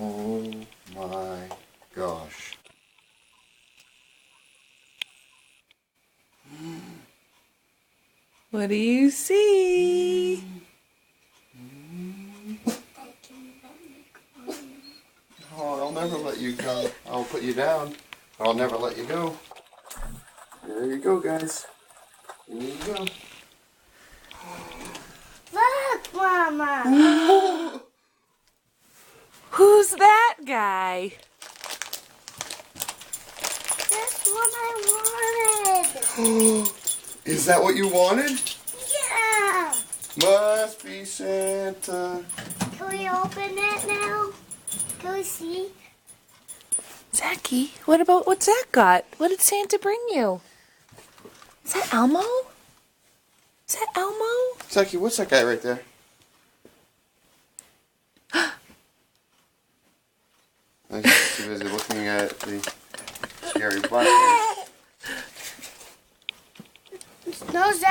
Oh my gosh. What do you see? Oh, I'll never let you go. I'll put you down. I'll never let you go. There you go, guys. There you go. Look, Mama. Who's that guy? That's what I wanted. Is that what you wanted? Yeah. Must be Santa. Can we open it now? Can we see? Zachy, what's Zach got? What did Santa bring you? Is that Elmo? Is that Elmo? Saki, what's that guy right there? I'm just too busy looking at the scary black man. No, Zach.